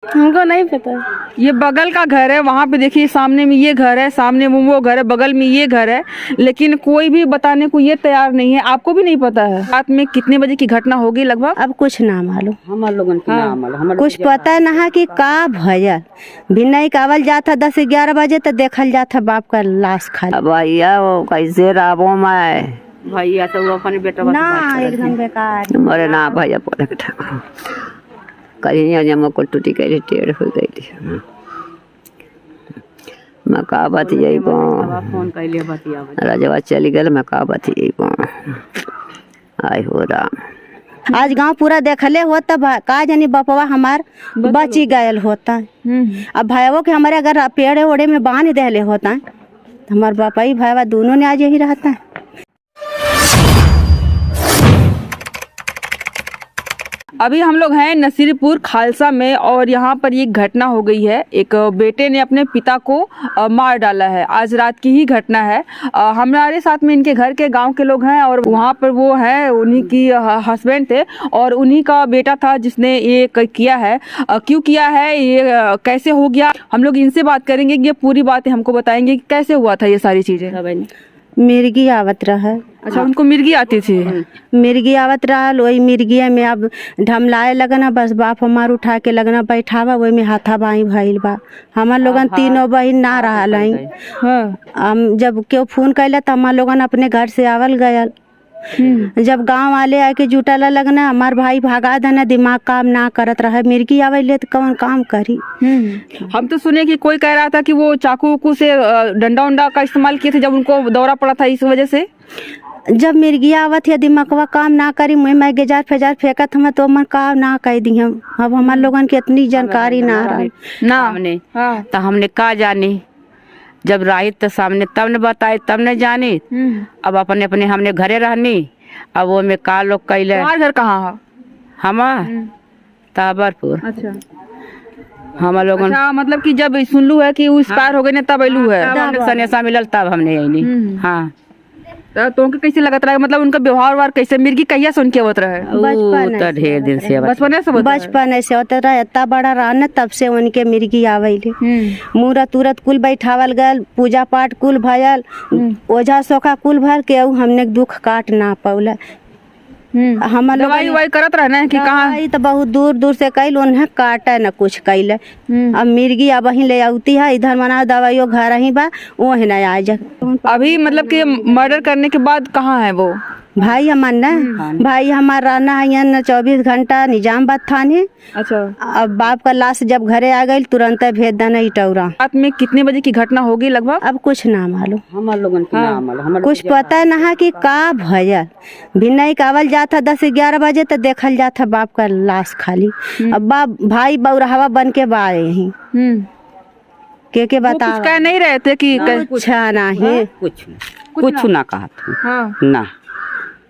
हमको नहीं पता। ये बगल का घर है, वहाँ पे देखिए सामने में ये घर है, सामने में वो घर है, बगल में ये घर है, लेकिन कोई भी बताने को ये तैयार नहीं है। आपको भी नहीं पता है रात में कितने बजे की घटना होगी लगभग? अब कुछ ना मालूम, हमारे लोगन के ना मालूम, कुछ पता ना कि का भयल भी नहीं। कावल जाता 10-11 बजे तो देखल जाता बाप का लाश खाली। भैया वो कैसे राबो मैं भैया तो वो अपने बेटा ना एकदम बेकार। मरे ना भैया बोले कहीं जमा को टूटी कहीं टेढ़ हो गई थी। मैं का बात यही फोन कैले बतिया राजवा चली गल। मैं का बात यही आई हो राम। आज गांव पूरा देखले होता का जानी बपवा हमार बची गयल होता। अब भाईवो के हमारे अगर पेड़े ओड़े में बांध देले होता तो हमार बापा ही भाईवा दोनों ने आज यही रहता है। अभी हम लोग हैं नसीरपुर खालसा में और यहाँ पर ये घटना हो गई है। एक बेटे ने अपने पिता को मार डाला है। आज रात की ही घटना है। हमारे साथ में इनके घर के गांव के लोग हैं और वहाँ पर वो है, उन्हीं की हस्बैंड थे और उन्हीं का बेटा था जिसने ये किया है। क्यों किया है, ये कैसे हो गया, हम लोग इनसे बात करेंगे। ये पूरी बातें हमको बताएंगे कि कैसे हुआ था ये सारी चीज़ें। मिर्गी आवत रहा। अच्छा, उनको मिर्गी आती थी? मिर्गी आवत रहा, वही मिर्गिया में अब ढमलाए लगना। बस बाप हमार उठा के लगना बैठावा, वही में हाथा बाई भइल बा। हमार लोगन तीनों बहिन ना रहा। जब क्यों फोन कैला तो हमार लोगन अपने घर से आवल गयल। जब गांव वाले आके जुटला लगना, हमार भाई भागा देना, दिमाग काम ना करत रहा। मिर्गी आवे तो कौन काम करी। हम तो सुने कि कोई कह रहा था कि वो चाकू उकू से डंडा उंडा का इस्तेमाल किए थे जब उनको दौरा पड़ा था, इस वजह से। जब मिर्गी आवत है दिमागवा काम ना करी, मैं गेजार फेजार फेंकत हम तो मन काम ना कह दी। हम अब हमार लोगन की इतनी जानकारी ना हमने तो हमने का जानी। जब राही तो सामने तब ने बताए, तब ने जानी। अब अपने अपने हमने घरे रहनी। अब वो में का लोग कैले। तुम्हारा घर कहाँ है? हमार ताबरपुर। अच्छा, हम लोग मतलब कि जब सुनलू है कि उस पार हो गए ने तब अलू है, हमने सनेसा मिलल तब हमने यही। हाँ, तो कैसे लगत रहा, मतलब उनका व्यवहार वार कैसे? मिर्गी कहिया सुन के होत रहे? ढेर दिन से बचपन से होता रहा। इतना बड़ा रहा न तब से उनके मिर्गी आवेले। मूरत उरत कुल बैठावल गल, पूजा पाठ कुल भयल, ओझा सोखा कुल भर के हमने दुख काट ना पौला। हम दवाई करत रहना कि कहाँ तो बहुत दूर दूर से कैल, उन्हें काटा न कुछ कैले। अब मिर्गी अब वहीं ले आती है, इधर मना दवाइयों घर ही बा, वो है ना आ जा। अभी मतलब कि मर्डर करने के बाद कहाँ है वो भाई हमार ना? भाई हमार रहना है 24 घंटा निजामबाद थाने। अच्छा, अब बाप का लाश जब घरे आ गई तुरंत भेज देना इटौरा। रात में कितने बजे की घटना होगी लगभग? अब कुछ ना मालूम, हमारे लोगन के ना मालूम, कुछ पता ना कि का भयल भी नहीं। कावल जाता 10-11 बजे तो देखल जाता बाप का लाश खाली। अब बाप भाई बौरहवा बन के बा यही के बता कुछ कह नहीं रहे थे कि कुछ नहीं, कुछ ना कहा ना।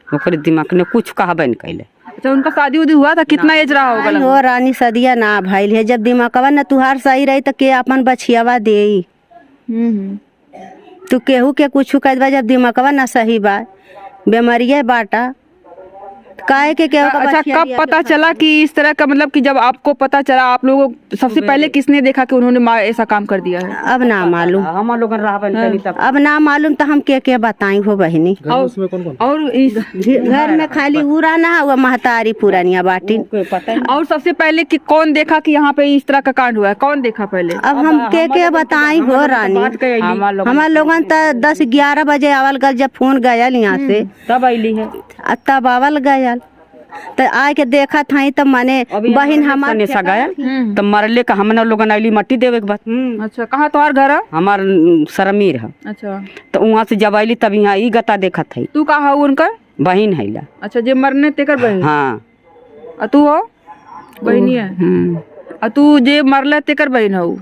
ओकरे दिमाग ने कुछ कहबे न कैले। अच्छा, उनका शादी उदी हुआ था? कितना एज रहा होगा? हो रानी सदिया ना भाई है। जब दिमागवा न तुहार सही रही तो के अपन बछियावा दे। तू केहू के कुछ कह दबा, जब दिमागवा न सही बा बीमारिया बाटा काहे के अच्छा, कब पता चला कि इस तरह का, मतलब कि जब आपको पता चला आप लोगों सबसे पहले किसने देखा कि उन्होंने ऐसा काम कर दिया है? अब ना मालूम, हम लोग अब ना मालूम तो हम के बताई हो बहनी। और इस घर में खाली उरा ना हुआ, महतारी पुरानिया बाटी। और सबसे पहले कि कौन देखा कि यहाँ पे इस तरह का कांड हुआ है? कौन देखा पहले? अब हम के बताई हो रानी। हमारे लोगन तो 10-11 बजे आवल गल, जब फोन गया यहाँ से तब अली है, तब आवल गया तो आए के देखा था तो माने बहन हमारे गया तो मरले का हमने लोगन आइली मट्टी देवे के बाद। अच्छा, कहाँ तुम्हार घर है? हमार सरमीर है। अच्छा, तो वहाँ से जब आइली तब यहाँ ई गता देखा था। तू कहाँ हो? उनका बहन है ला। अच्छा, जे मरने तेकर बहन? हाँ। तू हो बहनी है? तू जे मरले तेकर बहन हो?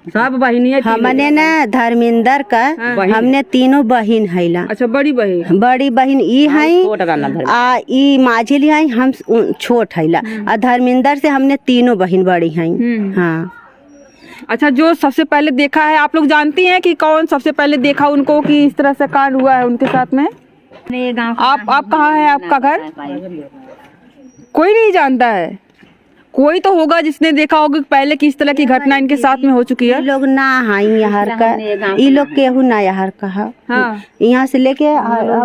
सब बहनिया हमने ना धर्मेंद्र का हमने तीनों बहन है ला। अच्छा, बड़ी बहन ई है आ ई माझिली है, हम छोट है ला। आ धर्मेंद्र से हमने तीनों बहन बड़ी हैं। हाँ। अच्छा, जो सबसे पहले देखा है, आप लोग जानती हैं कि कौन सबसे पहले देखा उनको कि इस तरह से कांड हुआ है उनके साथ में? आप कहाँ है आपका घर? कोई नहीं जानता है? कोई तो होगा जिसने देखा होगा कि पहले किस तरह की घटना इनके साथ में हो चुकी ये है। लोग ना हाई यहाँ का, ये लोग केहू ना यहाँ का है। हाँ। यहाँ से लेके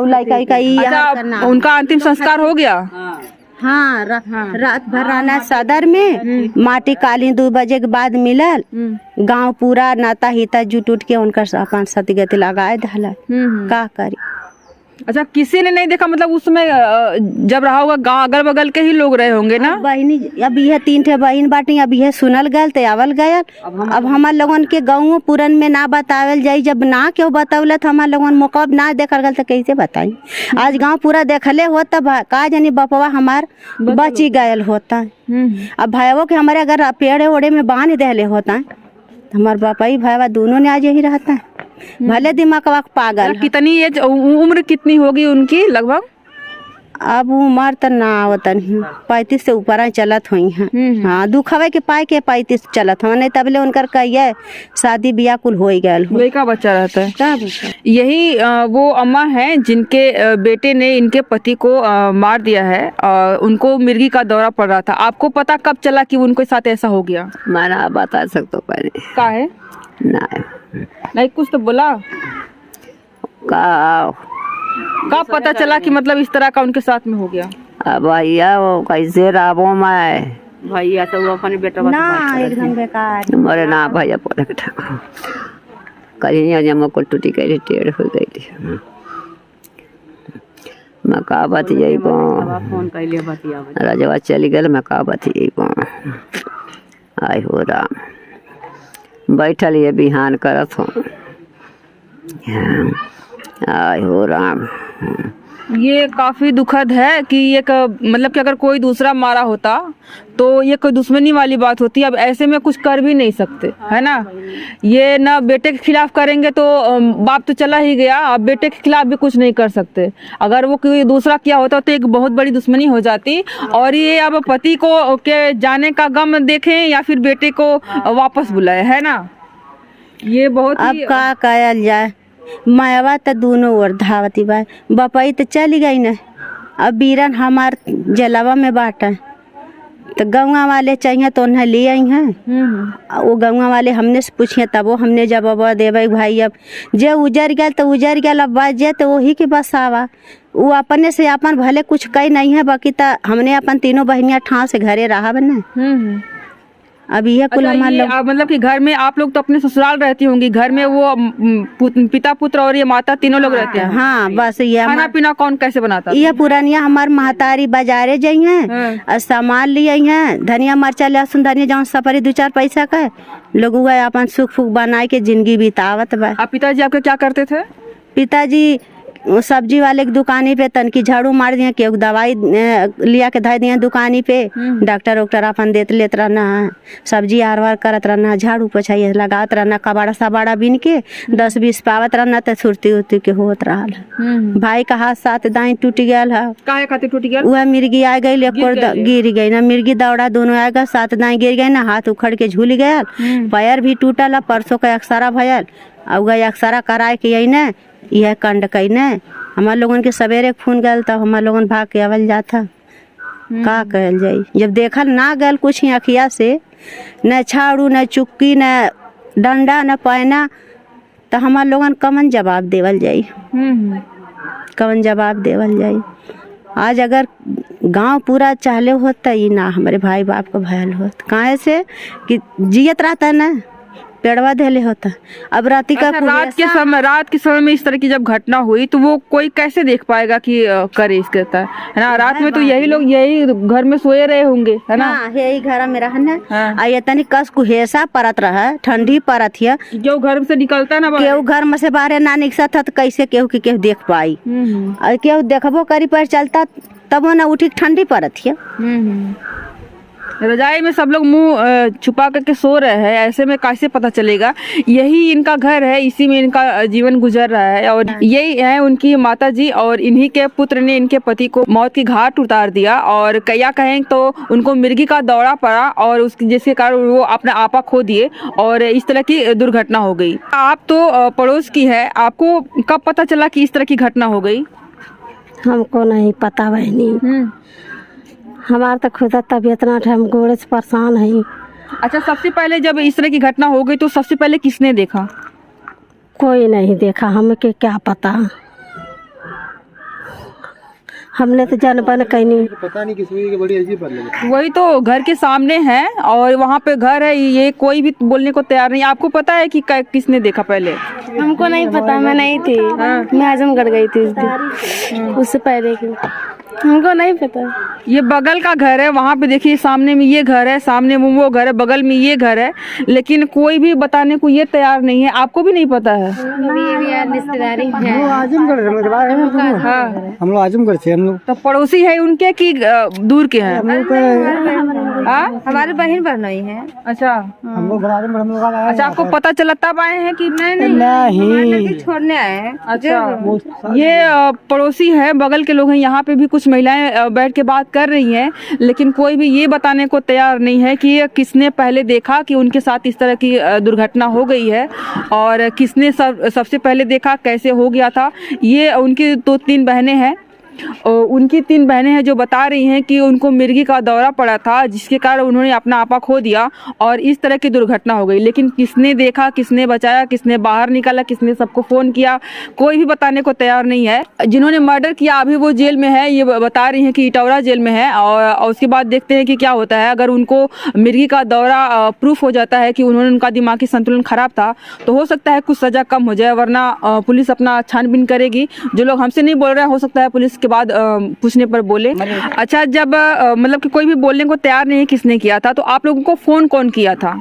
लड़का का यहाँ का ना। अच्छा, उनका अंतिम संस्कार हो गया। हाँ, रात भर रहना सदर में, माटी कालीन 2 बजे के बाद मिलल। गांव पूरा नाता हिता जुट उठ के उनका अपन सती गति लगाए धला। का करी। अच्छा, किसी ने नहीं देखा, मतलब उसमें जब रहा होगा गाँव अगल बगल के ही लोग रहे होंगे ना। बहनी अब यह 3 ठे बहन बाटी, अब यह सुनल गल तो आवल गयल। अब हमार लोगन के गाँव पूरन में ना बतावल जाई, जब ना क्यों बतावल तो हमार लोगन मौका ना देखल गल तो कैसे बताई। आज गांव पूरा देखले होता, का जानी बपवा हमार बची गयल होता। अब भाईवो के हमारे अगर पेड़े ओड़े में बांध देले होता, हमार बापा ही भाईवा दोनों ने आज यही रहता है। भले दिमाग पागल। कितनी एज, उम्र कितनी होगी उनकी लगभग? अब उम्र तो ना आवतन 35 से ऊपर चलत हुई हैं। हाँ, दुखवे के पाए के 35 चलत हो, नहीं तबले उनकर कहिए शादी बियाह कुल हो गयल हो। का बच्चा रहता है। यही वो अम्मा हैं जिनके बेटे ने इनके पति को मार दिया है। उनको मिर्गी का दौरा पड़ रहा था। आपको पता कब चला कि उनके साथ ऐसा हो गया? मैं बता सकता हूँ पहले का है नहीं कुछ तो बोला का पता चला कि मतलब इस तरह का उनके साथ में हो गया। भैया वो कैसे राबो मैं भैया तो वो अपने बेटा ना एकदम बेकार। मरे ना भैया बोले कहीं जमा को टूटी गई टेढ़ हो गई थी। मैं का बात यही फोन कर लिया बतिया राजवा चली गल। मैं का बात यही आई हो राम बैठल ये बिहान करत हो। आई हो राम। ये काफी दुखद है कि एक मतलब कि अगर कोई दूसरा मारा होता तो ये कोई दुश्मनी वाली बात होती। अब ऐसे में कुछ कर भी नहीं सकते, है ना। ये ना बेटे के खिलाफ करेंगे तो बाप तो चला ही गया, अब बेटे के खिलाफ भी कुछ नहीं कर सकते। अगर वो कोई दूसरा किया होता तो एक बहुत बड़ी दुश्मनी हो जाती। और ये अब पति को के जाने का गम देखें या फिर बेटे को वापस बुलाए, है ना। ये बहुत अब का कहल जाए, मायावा तो दोनों ओर धावती बा। बपाई तो चली गई न, अब बीरन हमार जलावा में बाटा तो गौवा वाले चाहिए तो उन्हें ले आई हैं। वो गौवा वाले हमने से पूछिए तब वो हमने जवाब देवे भाई अब जे उजर गया तो उजर गया, अब बाजे तो वही के बस आवा। वो अपने से अपन भले कुछ कही नहीं है, बाकी तो हमने अपन तीनों बहनियां ठाव से घरे रहा बने। अब यह कुल हमारे लोग मतलब कि घर में आप लोग तो अपने ससुराल रहती होंगी, घर में वो पिता पुत्र और ये माता तीनों लोग रहते हैं। हाँ, बस ये खाना पीना कौन कैसे बनाता? ये पुरानिया हमार महतारी बाजारे जाई हैं और सामान ले आई हैं, धनिया मरचा लहसुन धनिया जौन सपरी 2-4 पैसा का लोग अपन सुख फुख बनाए के जिंदगी बितावत बा। आप पिताजी आपके क्या करते थे? पिताजी सब्जी वाले की दुकानी पे तनकी झाड़ू मार दिया, के दवाई लिया के धर दिया दुकानी पे। डॉक्टर वॉक्टर अपन देते लेते रहना, सब्जी आर वार करत रहना, झाड़ू पोछा ये लगावत रहना, कबाड़ा सबाड़ा बीन के 10-20 पावत रहना तो सुरती उरती के होत रहा। भाई का हाथ साथ दाई टूट गया है। काहे खातिर टूट गया? वह मिर्गी आ गई, गिर गई ना, मिर्गी दौड़ा दोनों आएगा, साथ दाई गिर गई ना, हाथ उखड़ के झूल गया, पैर भी टूटल। परसों का अक्सरा भयल, अब गई अक्सरा कराए के यही न यह कंड कई न। हमारे लोगन के सवेरे खून गल तब हमारे लोगन भाग के अवल जाता। का कहल जाई, जब देखल ना गल कुछ ही अखिया से, न छाड़ू न चुक्की न डंडा न पैना, तो हमारे लोगन कमन जवाब देवल जाई, कमन जवाब देवल जाई। आज अगर गांव पूरा चाहले होता ये ना हमारे भाई बाप को भयल होता, काहे से कि जियत रहता ना पेड़वा देले होता। अब रात का रात के समय में इस तरह की जब घटना हुई तो वो कोई कैसे देख पाएगा कि करे इसके है ना। रात में तो यही लोग यही घर में सोए रहे होंगे, है ना। यही घर में रहना। ये तनी कस कुहेसा परत रहा, ठंडी परत है, जो घर से निकलता ना, केहू घर में से बाहर ना निकसा था तो कैसे केहू के केहू देख पाई। और केहू देखबो करी पर चलता तब वो ना उठी ठंडी परत है। रजाई में सब लोग मुंह छुपा करके सो रहे हैं, ऐसे में कैसे पता चलेगा। यही इनका घर है, इसी में इनका जीवन गुजर रहा है। और यही है उनकी माताजी, और इन्हीं के पुत्र ने इनके पति को मौत की घाट उतार दिया। और क्या कहें तो उनको मिर्गी का दौरा पड़ा और उसकी जिसके कारण वो अपना आपा खो दिए और इस तरह की दुर्घटना हो गई। आप तो पड़ोस की है, आपको कब पता चला कि इस तरह की घटना हो गई? हमको नहीं पता बहनी, हमारा तो खुद तबीयत ना हम गोड़े से परेशान है। अच्छा, सबसे पहले जब इस तरह की घटना हो गई तो सबसे पहले किसने देखा? कोई नहीं देखा, हमें के क्या पता, हमने तो जानबन कहीं नहीं। पता नहीं किसमें की बड़ी अजीब बात लगी। वही तो, घर के सामने है और वहाँ पे घर है, ये कोई भी बोलने को तैयार नहीं। आपको पता है कि किसने देखा पहले? हमको नहीं पता, मैं नहीं थी। मैं आजमगढ़ गई थी उस दिन, उससे पहले की हमको नहीं पता। ये बगल का घर है, वहाँ पे देखिए सामने में ये घर है, सामने में वो घर है, बगल में ये घर है, लेकिन कोई भी बताने को ये तैयार नहीं है। आपको भी नहीं पता है? रिश्तेदारी आजमगढ़ हम लोग आजमगढ़ से हम लोग तो पड़ोसी है उनके कि दूर के हैं? हमारे बहन बहनोई है। अच्छा, हम लोग अच्छा, आपको पता चला तब आए हैं कि नहीं छोड़ने आए हैं। अच्छा, ये पड़ोसी है, बगल के लोग हैं। यहाँ पे भी कुछ महिलाएं बैठ के बात कर रही हैं, लेकिन कोई भी ये बताने को तैयार नहीं है कि ये किसने पहले देखा कि उनके साथ इस तरह की दुर्घटना हो गई है, और किसने सबसे पहले देखा, कैसे हो गया था। ये उनकी 2-3 बहनें हैं, और उनकी 3 बहनें हैं जो बता रही हैं कि उनको मिर्गी का दौरा पड़ा था, जिसके कारण उन्होंने अपना आपा खो दिया और इस तरह की दुर्घटना हो गई। लेकिन किसने देखा, किसने बचाया, किसने बाहर निकाला, किसने सबको फ़ोन किया, कोई भी बताने को तैयार नहीं है। जिन्होंने मर्डर किया अभी वो जेल में है, ये बता रही हैं कि इटौरा जेल में है, और उसके बाद देखते हैं कि क्या होता है। अगर उनको मिर्गी का दौरा प्रूफ हो जाता है कि उनका दिमागी संतुलन खराब था, तो हो सकता है कुछ सज़ा कम हो जाए, वरना पुलिस अपना छानबीन करेगी। जो लोग हमसे नहीं बोल रहे हैं, हो सकता है पुलिस के बाद पूछने पर बोले। अच्छा, जब मतलब कि कोई भी बोलने को तैयार नहीं है किसने किया था, तो आप लोगों को फोन कौन किया था?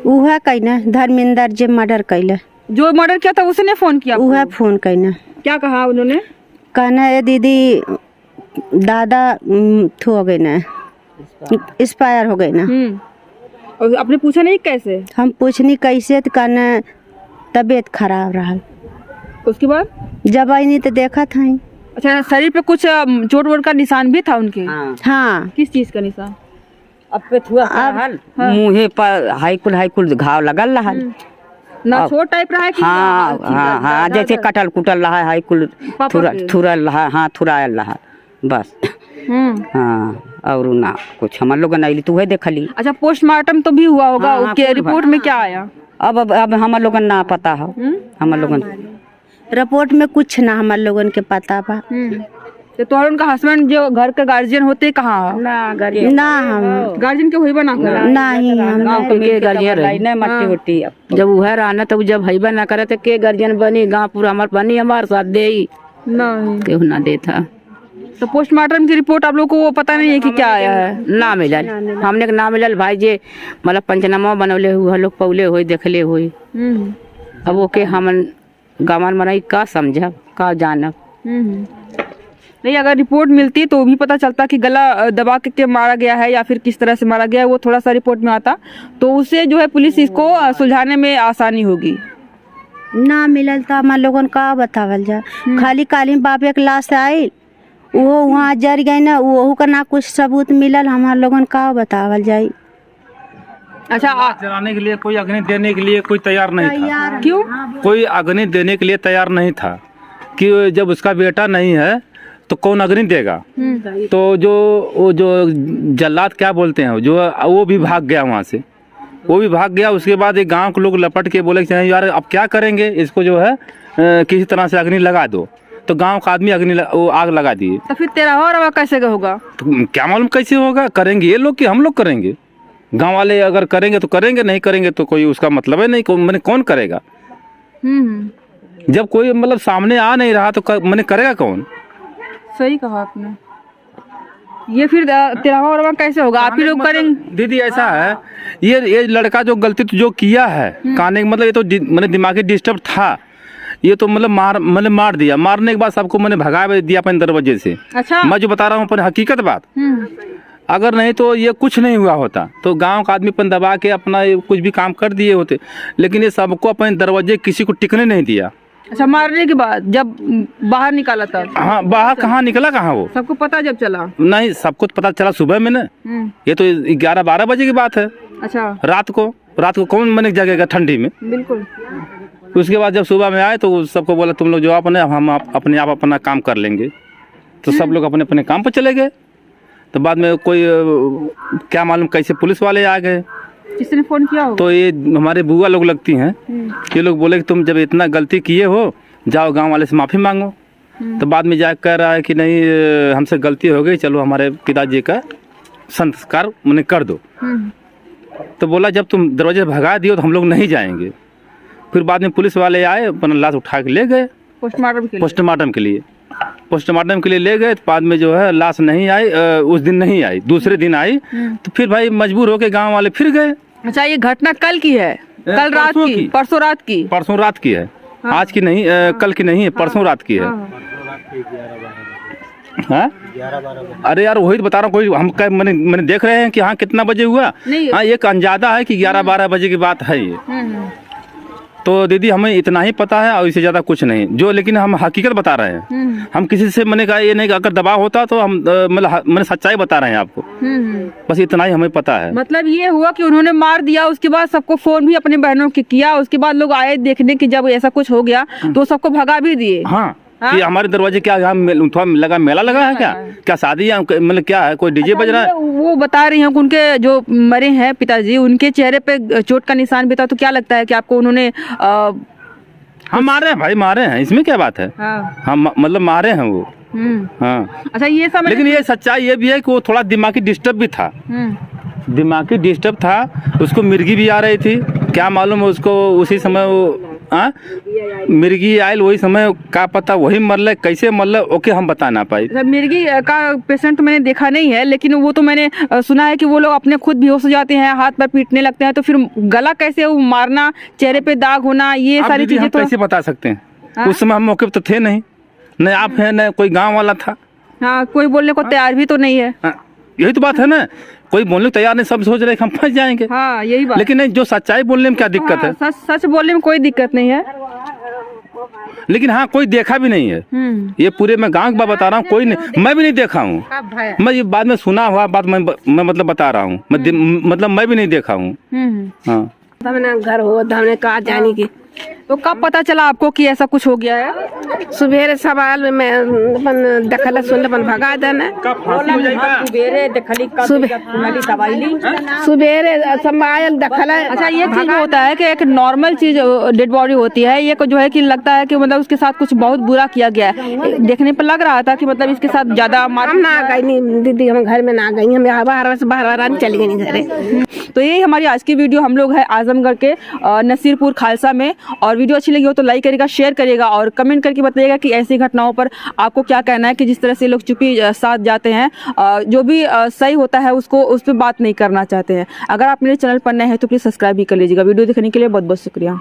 उहा कहना धर्मेंद्र जो मर्डर कैले, जो मर्डर किया था उसने फोन किया? उहा फोन कहना। क्या कहा उन्होंने? कहना है दीदी दादा हो गए ना, एक्सपायर हो गए ना। और आपने पूछा नहीं कैसे? हम पूछनी कैसे, तो कहना तबीयत खराब रहा। उसके बाद जब आई नहीं तो देखा था। अच्छा, शरीर पे कुछ चोट वोट का निशान भी था उनके? हाँ। किस चीज का निशान? अब पे थुआ रहल, मुँहे पर हाईकुल घाव लगल रहल। ना छोट टाइप रहा है कि? हाँ, जैसे कटल कुटल रहा है, हाईकुल थुरल रहा, हाँ थुरायल रहा बस। हाँ, और ना कुछ हम लोग नहीं तू है देखली। अच्छा, पोस्टमार्टम तो भी हुआ होगा, उसके रिपोर्ट में क्या आया? अब हम लोगन ना पता हो, हम लोगन रिपोर्ट में कुछ ना हम लोगन के पता बा। तो तोहर उनका हस्बैंड जो घर के गार्जियन होते कहाँ? ना हम गार्जियन के होइबा ना करे? नहीं, हम गाँव के गार्जियन नहीं मट्टी उट्टी। जब वह रहना तब जब हईबा ना करे तो के गार्जियन बनी, गाँव पूरा हमार बनी, हमारे साथ दे नहीं केहू ना देता। तो पोस्टमार्टम की रिपोर्ट आप लोग को वो पता नहीं है कि क्या आया है? ना मिलल, हमने ना मिलल भाई जे मतलब पंचनामा बनौले हुए लोग पौले हुए देखले हुए। अब ओके हम गाँव मनाई का समझब का जानब। नहीं, अगर रिपोर्ट मिलती तो भी पता चलता कि गला दबा के मारा गया है या फिर किस तरह से मारा गया है, वो थोड़ा सा रिपोर्ट में आता तो उससे जो है पुलिस इसको सुलझाने में आसानी होगी। ना मिलल तो हमार लोगन का बतावल जा। खाली कालीन बाप एक लाश आई, वो वहाँ जर गई ना, वो का ना कुछ सबूत मिलल, हमार लोगन का बतावल जाई। अच्छा, जलाने के लिए कोई अग्नि देने के लिए कोई तैयार नहीं था। क्यों? कोई अग्नि देने के लिए तैयार नहीं था कि जब उसका बेटा नहीं है तो कौन अग्नि देगा। तो वो जो जल्लाद क्या बोलते हैं, जो वो भी भाग गया वहाँ से, वो भी भाग गया। उसके बाद एक गांव के लोग लपट के बोले कि यार अब क्या करेंगे, इसको जो है किसी तरह से अग्नि लगा दो। तो गांव का आदमी वो आग लगा दिए। तो फिर तेरा और कैसे होगा? तो क्या मालूम कैसे होगा, करेंगे ये लोग कि हम लोग करेंगे? गांव वाले अगर करेंगे तो करेंगे, नहीं करेंगे तो कोई उसका मतलब है नहीं, मैंने कौन करेगा? जब कोई मतलब सामने आ नहीं रहा तो मैंने करेगा कौन? सही कहा आपने। ये फिर तिरावा उरावा कैसे होगा? आप ही लोग करेंगे? दीदी ऐसा है, ये लड़का जो गलती तो जो किया है कहने का मतलब ये तो मैंने दिमागी डिस्टर्ब था, ये तो मतलब मार दिया। मारने के बाद सबको मैंने भगा दिया अपने दरवाजे से। अच्छा, मैं जो बता रहा हूँ अपनी हकीकत बात। अगर नहीं तो ये कुछ नहीं हुआ होता, तो गांव का आदमी अपन दबा के अपना कुछ भी काम कर दिए होते, लेकिन ये सबको अपने दरवाजे किसी को टिकने नहीं दिया। अच्छा, मारने के बाद जब बाहर निकाला था? हाँ, बाहर कहाँ निकला, कहाँ वो सबको पता जब चला? नहीं, सबको पता चला सुबह में ना। ये तो 11-12 बजे की बात है। अच्छा, रात को कौन मैंने जगेगा ठंडी में? बिल्कुल। उसके बाद जब सुबह में आए तो सबको बोला तुम लोग जो अपने हम अपने आप अपना काम कर लेंगे। तो सब लोग अपने अपने काम पर चले गए। तो बाद में कोई क्या मालूम कैसे पुलिस वाले आ गए। किसने फोन किया होगा? तो ये हमारे बुआ लोग लगती हैं, ये लोग बोले कि तुम जब इतना गलती किए हो जाओ गांव वाले से माफ़ी मांगो। तो बाद में जाकर कह रहा है कि नहीं हमसे गलती हो गई, चलो हमारे पिताजी का संस्कार मैंने कर दो। तो बोला जब तुम दरवाजे भगा दियो तो हम लोग नहीं जाएंगे। फिर बाद में पुलिस वाले आए, अपना लाश उठा के ले गए पोस्टमार्टम के लिए ले गए। तो बाद में जो है लाश नहीं आई, उस दिन नहीं आई, दूसरे दिन आई। तो फिर भाई मजबूर होके गांव वाले फिर गए। अच्छा, ये घटना कल की है? कल रात की? परसों रात की है। हाँ। आज की नहीं, कल की नहीं है, परसों रात की है। हाँ? अरे यार वही तो बता रहा हूँ, कोई हम मैंने देख रहे हैं कि हाँ कितना बजे हुआ। हाँ, एक अंदाजा है कि 11-12 बजे की बात है ये। तो दीदी हमें इतना ही पता है और इससे ज्यादा कुछ नहीं जो, लेकिन हम हकीकत बता रहे हैं। हम किसी से मैंने कहा ये नहीं, अगर दबाव होता तो हम मैंने सच्चाई बता रहे हैं आपको। बस इतना ही हमें पता है। मतलब ये हुआ कि उन्होंने मार दिया, उसके बाद सबको फोन भी अपने बहनों के किया, उसके बाद लोग आए देखने की जब ऐसा कुछ हो गया तो सबको भगा भी दिए। हाँ, कि हमारे दरवाजे क्या थोड़ा लगा मेला लगा है क्या शादी है, मतलब क्या है, कोई डीजे बज रहा है? वो बता रही हैं कि उनके जो मरे हैं पिताजी, उनके चेहरे पे चोट का निशान भी था। तो क्या लगता है कि आपको उन्होंने हम मारे हैं भाई, मारे हैं, इसमें क्या बात है? हम मतलब मारे हैं वो। हाँ। अच्छा, ये सब लेकिन ये सच्चाई ये भी है कि वो थोड़ा दिमागी डिस्टर्ब भी था। दिमागी डिस्टर्ब था, उसको मिर्गी भी आ रही थी, क्या मालूम उसको उसी समय वो मिर्गी आयल, वही समय का पता वही मरल, कैसे मरल ओके हम बता ना पाई। मिर्गी का पेशेंट तो मैंने देखा नहीं है, लेकिन वो तो मैंने सुना है कि वो लोग अपने खुद बेहोश हो जाते हैं, हाथ पैर पीटने लगते हैं, तो फिर गला कैसे वो मारना, चेहरे पे दाग होना, ये सारी चीजें तो कैसे बता सकते हैं? उस समय हम मौके पे तो थे नहीं, न आप है न कोई गाँव वाला था। हाँ, कोई बोलने को तैयार भी तो नहीं है। यही तो बात है ना, कोई बोलने को तैयार नहीं, सब सोच रहे कि हम फंस जाएंगे। हाँ, यही बात। लेकिन नहीं, जो सच्चाई बोलने में क्या दिक्कत है? सच बोलने में कोई दिक्कत नहीं है। लेकिन हाँ, कोई देखा भी नहीं है। ये पूरे मैं गांव का बता रहा हूँ, कोई नहीं, मैं भी नहीं देखा हूँ। मैं ये बाद में सुना हुआ बात मैं मतलब बता रहा हूँ, मतलब मैं भी नहीं देखा हूँ। हाँ, घर हो हमने कहा जाने की। तो कब पता चला आपको कि ऐसा कुछ हो गया है? सुबेरे सवाल में अपन देखल सुन अपन भगा देना, सुबेरे संभाल देखल। अच्छा, ये चीज होता है कि एक नॉर्मल चीज डेड बॉडी होती है, ये जो है कि लगता है कि मतलब उसके साथ कुछ बहुत बुरा किया गया है। देखने पर लग रहा था कि मतलब इसके साथ ज्यादा हम ना गई नहीं दीदी, हम घर में ना गई, हम बाहर चली गई घरे। तो यही हमारी आज की वीडियो, हम लोग है आजमगढ़ के नसीरपुर खालसा में, और वीडियो अच्छी लगी हो तो लाइक करिएगा, शेयर करिएगा और कमेंट करके बताइएगा कि ऐसी घटनाओं पर आपको क्या कहना है, कि जिस तरह से लोग चुप्पी साथ जाते हैं, जो भी सही होता है उसको उस पर बात नहीं करना चाहते हैं। अगर आप मेरे चैनल पर नए हैं तो प्लीज़ सब्सक्राइब भी कर लीजिएगा। वीडियो देखने के लिए बहुत बहुत शुक्रिया।